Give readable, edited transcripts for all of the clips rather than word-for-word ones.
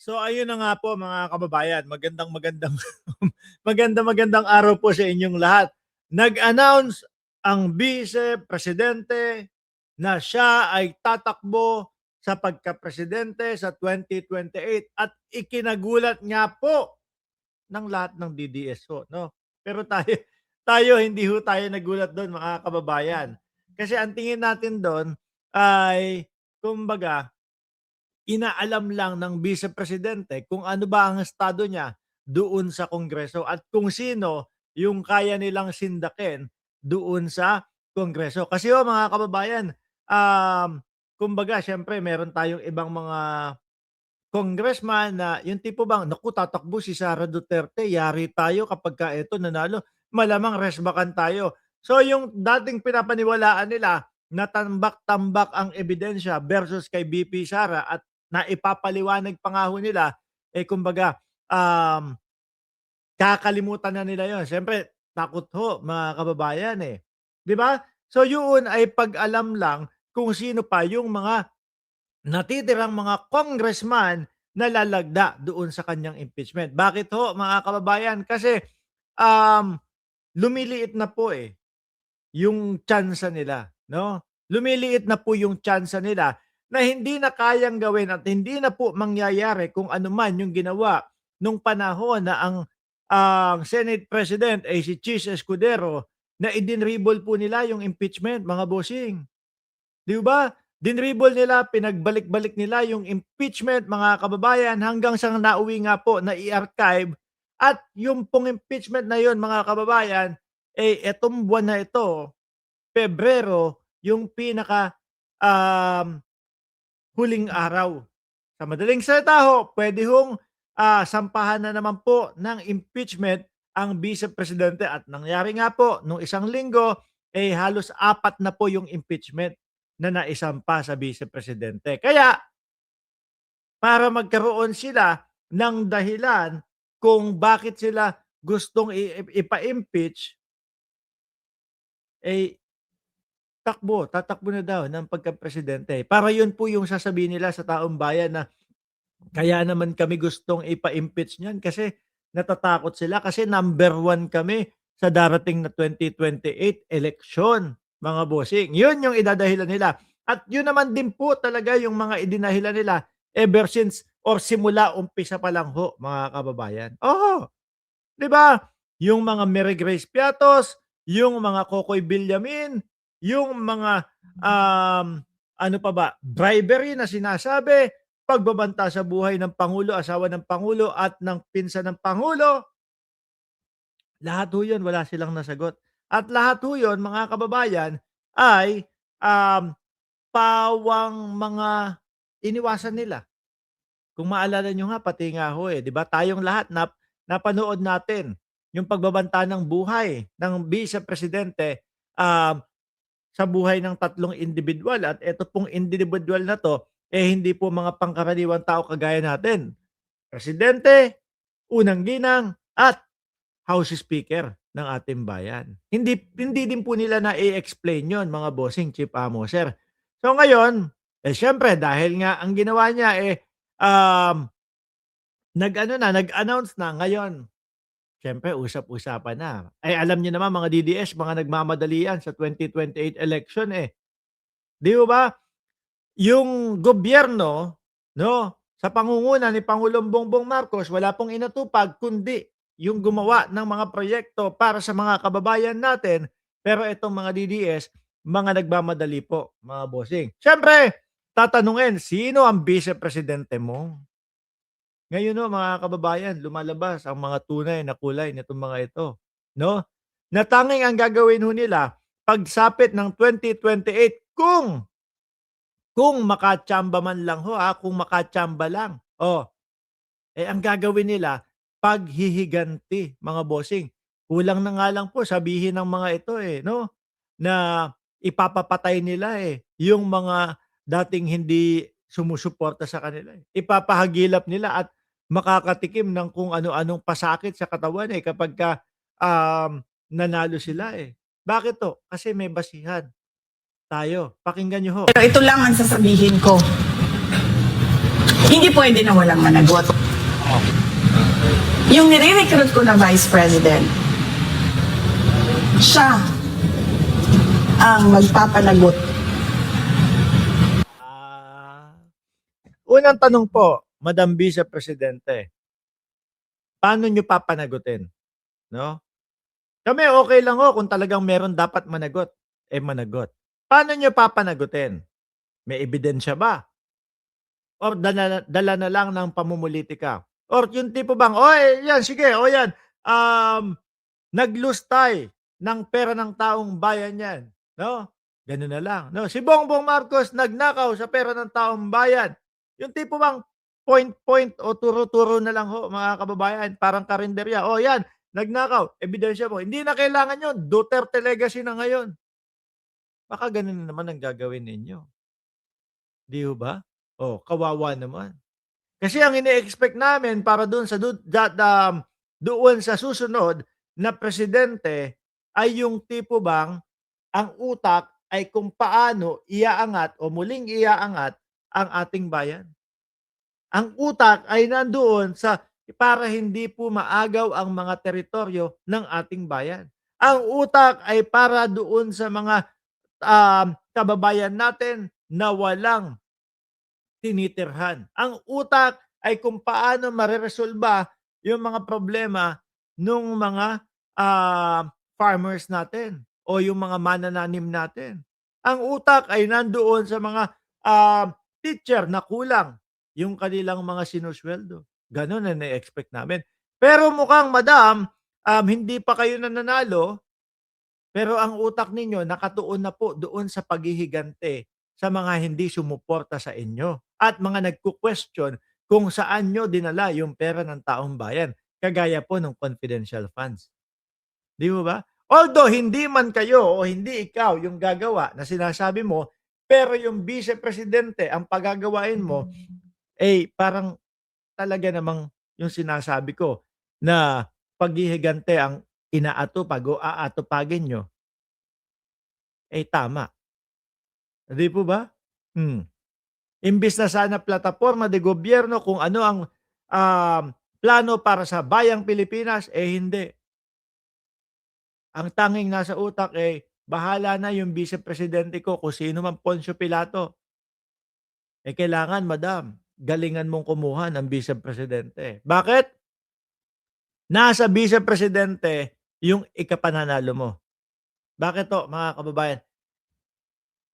So ayun na nga po mga kababayan, magandang magandang araw po sa inyong lahat. Nag-announce ang Vice Presidente na siya ay tatakbo sa pagka-presidente sa 2028 at ikinagulat nga po ng lahat ng DDS ho, no? Pero tayo tayo hindi ho tayo nagulat doon mga kababayan. Kasi ang tingin natin doon ay kumbaga inaalam lang ng Vice Presidente kung ano ba ang estado niya doon sa Kongreso at kung sino yung kaya nilang sindakin doon sa Kongreso. Kasi ho mga kababayan, kumbaga siyempre meron tayong ibang mga congressman na yung tipo bang, naku tatakbo si Sara Duterte, yari tayo kapagka eto nanalo, malamang resbakan tayo. So yung dating pinapaniwalaan nila na tambak-tambak ang ebidensya versus kay BP Sara at naipapaliwanag pa nga ho nila, eh kumbaga, kakalimutan na nila yon. Siyempre takot ho mga kababayan, eh. 'Di ba? So yun ay pag-alam lang kung sino pa yung mga natitirang mga congressman na lalagda doon sa kanyang impeachment. Bakit ho mga kababayan? Kasi, um, lumiliit na po, eh, yung tyansa nila, no? Lumiliit na po yung tyansa nila na hindi na kayang gawin at hindi na po mangyayari kung ano man yung ginawa nung panahon na ang Senate President ay si Chis Escudero na idinribol po nila yung impeachment, mga bossing. 'Di ba? Dinribble nila, pinagbalik-balik nila yung impeachment mga kababayan hanggang sa nauwi nga po na i-archive at yung pong impeachment na yun mga kababayan, eh etong buwan na ito, Pebrero, yung pinaka um, huling araw. Sa madaling salita ho, pwede hong sampahan na naman po ng impeachment ang Vice Presidente at nangyari nga po nung isang linggo, eh halos 4 na po yung impeachment na naisampa sa Vice Presidente. Kaya para magkaroon sila ng dahilan kung bakit sila gustong ipa-impeach, eh tatakbo na daw ng pagka-presidente. Para yun po yung sasabihin nila sa taong bayan na kaya naman kami gustong ipa-impeach niyan kasi natatakot sila kasi number 1 kami sa darating na 2028 eleksyon, mga bossing. Yun yung idadahilan nila. At yun naman din po talaga yung mga idinahilan nila ever since or simula umpisa pa lang ho, mga kababayan. Oo, 'di ba? Yung mga Mary Grace Piatos, yung mga Kokoy Villamin, yung mga ano pa ba, bribery na sinasabi, pagbabanta sa buhay ng pangulo, asawa ng pangulo at ng pinsan ng pangulo, lahat ho 'yun wala silang nasagot. At lahat ho 'yun mga kababayan ay, um, pawang mga iniwasan nila. Kung maalala niyo nga pati nga ho, eh, 'di ba tayong lahat napanood natin yung pagbabanta ng buhay ng Vice Presidente, sa buhay ng tatlong individual at eto pong individual na 'to, eh, hindi po mga pangkaraniwang tao kagaya natin. Presidente, unang ginang at House Speaker ng ating bayan. Hindi hindi din po nila na-e-explain 'yon mga bossing, Chief Amoser. So ngayon, eh, siyempre dahil nga ang ginawa niya, eh, um, nag-announce na ngayon. Siyempre usap-usapan na. Eh, alam niyo naman mga DDS, mga nagmamadali yan sa 2028 election, eh. 'Di ho ba? Yung gobyerno, 'no, sa pangunguna ni Pangulong Bongbong Marcos wala pong inatupag kundi yung gumawa ng mga proyekto para sa mga kababayan natin. Pero itong mga DDS, mga nagmamadali po, mga bossing. Siyempre, tatanungin, sino ang Vice Presidente mo? Ngayon ho mga kababayan, lumalabas ang mga tunay na kulay nitong mga ito, 'no? Na tanging ang gagawin ho nila pagsapit ng 2028 kung makachamba man lang ho, kung makachamba lang, oh, eh, ang gagawin nila paghihiganti mga bossing. Kulang na nga lang po sabihin ng mga ito, eh, 'no, na ipapapatay nila, eh, yung mga dating hindi sumusuporta sa kanila, eh. Ipapahagilap nila at makakatikim ng kung ano-anong pasakit sa katawan, eh, kapagka, nanalo sila, eh. Bakit 'to? Kasi may basihan tayo. Pakinggan niyo ho. Pero ito lang ang sasabihin ko. Hindi pwede na walang managot. Yung nire-recruit ko na Vice President, siya ang magpapanagot. Ah, unang tanong po, Madam Vice Presidente, paano niyo papanagutin, 'no? Kami okey lang ho kung talagang meron dapat managot, eh, managot. Paano niyo papanagutin? May ebidensya ba or dala dala na lang ng pamumulitika? Or yung tipo bang, "Oy, yan sige, o yan, naglustay ng pera ng taong bayan 'yan," 'no? Gano'n na lang, 'no? Si Bongbong Marcos nagnakaw sa pera ng taong bayan. Yung tipo bang point o turo-turo na lang ho, mga kababayan, parang karenderya, "Oh, 'yan, nagnakaw, ebidensya mo." Hindi na kailangan 'yun, Duterte legacy na ngayon. Baka gano'n na naman ang gagawin ninyo, 'di ho ba? Oh, kawawa naman. Kasi ang ine-expect namin para dun sa doon sa susunod na presidente ay yung tipo bang ang utak ay kung paano iaangat o muling iaangat ang ating bayan. Ang utak ay nandoon para hindi po maagaw ang mga teritoryo ng ating bayan. Ang utak ay para doon sa mga, kababayan natin na walang tinitirhan. Ang utak ay kung paano mareresolba yung mga problema nung mga, farmers natin o yung mga manananim natin. Ang utak ay nandoon sa mga, teacher na kulang yung kanilang mga sinusweldo. Gano'n ang na-expect namin. Pero mukhang madam, hindi pa kayo nananalo, pero ang utak ninyo nakatuon na po doon sa paghihigante sa mga hindi sumuporta sa inyo at mga nagku-question kung saan niyo dinala yung pera ng taong bayan, kagaya po ng confidential funds, 'di ho ba? Although hindi man kayo o hindi ikaw yung gagawa na sinasabi mo, pero yung Vice Presidente ang pagagagawain mo, eh, parang talaga namang yung sinasabi ko na paghihigante ang inaatupag o aatupagin niyo, eh, tama, 'di po ba? Hmm. Imbes na sana plataporma de gobyerno kung ano ang, plano para sa bayang Pilipinas, eh, hindi. Ang tanging nasa utak, eh, bahala na yung Vice Presidente ko kung sino man Poncio Pilato. Eh, kailangan madam, galingan mong kumuha ng Vice Presidente. Bakit? Nasa Vice Presidente yung ikapananalo mo. Bakit po mga kababayan?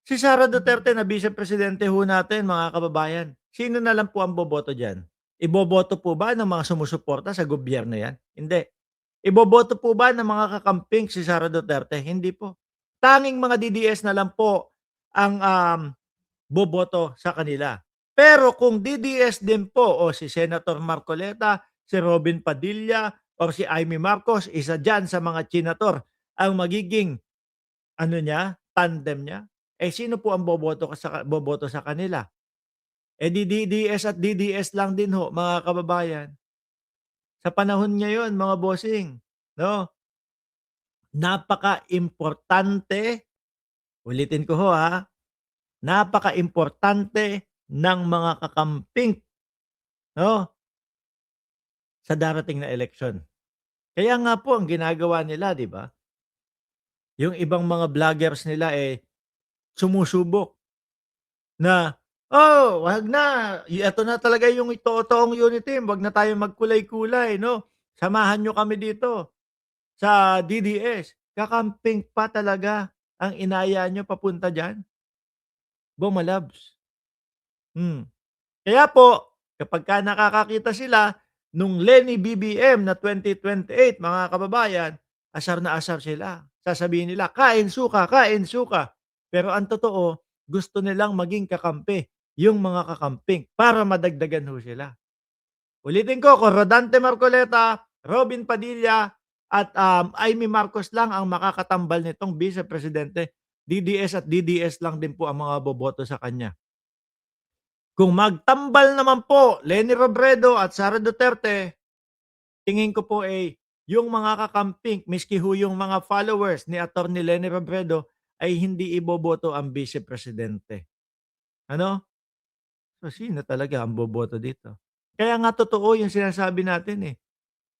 Si Sara Duterte na Vice Presidente ho natin mga kababayan, sino na lang po ang boboto diyan? Iboboto po ba ng mga sumusuporta sa gobyerno 'yan? Hindi. Iboboto po ba ng mga kakamping si Sara Duterte? Hindi po. Tanging mga DDS na lang po ang, boboto sa kanila. Pero kung DDS din po o si Senator Marcoleta, si Robin Padilla, or si Amy Marcos, isa diyan sa mga senator ang magiging ano niya, tandem niya, eh, sino po ang boboto sa kanila? Eh, di DDS at DDS lang din ho, mga kababayan. Sa panahon ngayon mga bossing, 'no, napakaimportante, ulitin ko ho, napakaimportante ng mga kakamping, 'no, sa darating na eleksyon. Kaya nga po ang ginagawa nila, 'di ba, yung ibang mga vloggers nila, eh, sumusubok na, "Oh, wag na, eto na talaga yung totoong unity team, wag na tayong magkulay-kulay 'no, samahan niyo kami dito sa DDS." Kakamping pa talaga ang inaya niyo papunta diyan, bumalabs. Hmm. Kaya po, kapagka nakakakita sila nung Lenny BBM na 2028 mga kababayan, asar na asar sila. Sasabihin nila, "Kain suka, kain suka." Pero ang totoo, gusto nilang maging kakampi yung mga kakamping para madagdagan ho sila. Ulitin ko, kung Rodante Marcoleta, Robin Padilla, at, Amy Marcos lang ang makakatambal nitong Vice Presidente, DDS at DDS lang din po ang mga boboto sa kanya. Kung magtambal naman po Leni Robredo at Sara Duterte, tingin ko po, eh, yung mga kakamping miski ho yung mga followers ni Attorney Leni Robredo ay hindi iboboto ang Vice Presidente. Ano? So, sino talaga ang boboto dito? Kaya nga totoo yung sinasabi natin, eh,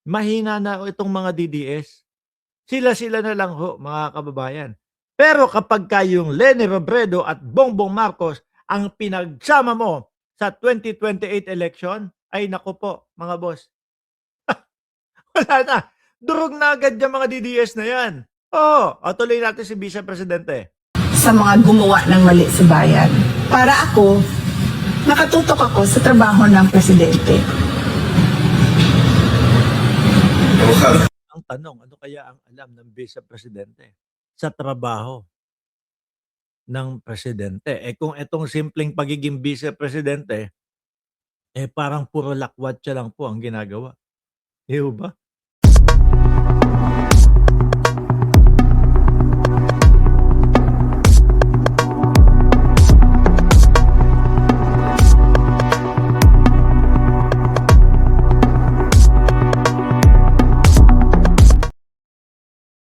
mahina na itong mga DDS. Sila-sila na lang ho, mga kababayan. Pero kapagka yung Leni Robredo at Bongbong Marcos ang pinagsama mo sa 2028 election, ay naku po, mga boss, wala na. Durog na agad yung mga DDS na yan. Oo, tuloy natin si Vice Presidente. sa mga gumawa ng mali sa bayan. Para ako, nakatutok ako sa trabaho ng presidente. Ang tanong, ano kaya ang alam ng Vice Presidente sa trabaho ng presidente? Eh kung itong simpleng pagiging Vice Presidente, eh parang puro lakwatsa lang po ang ginagawa. Di ho ba?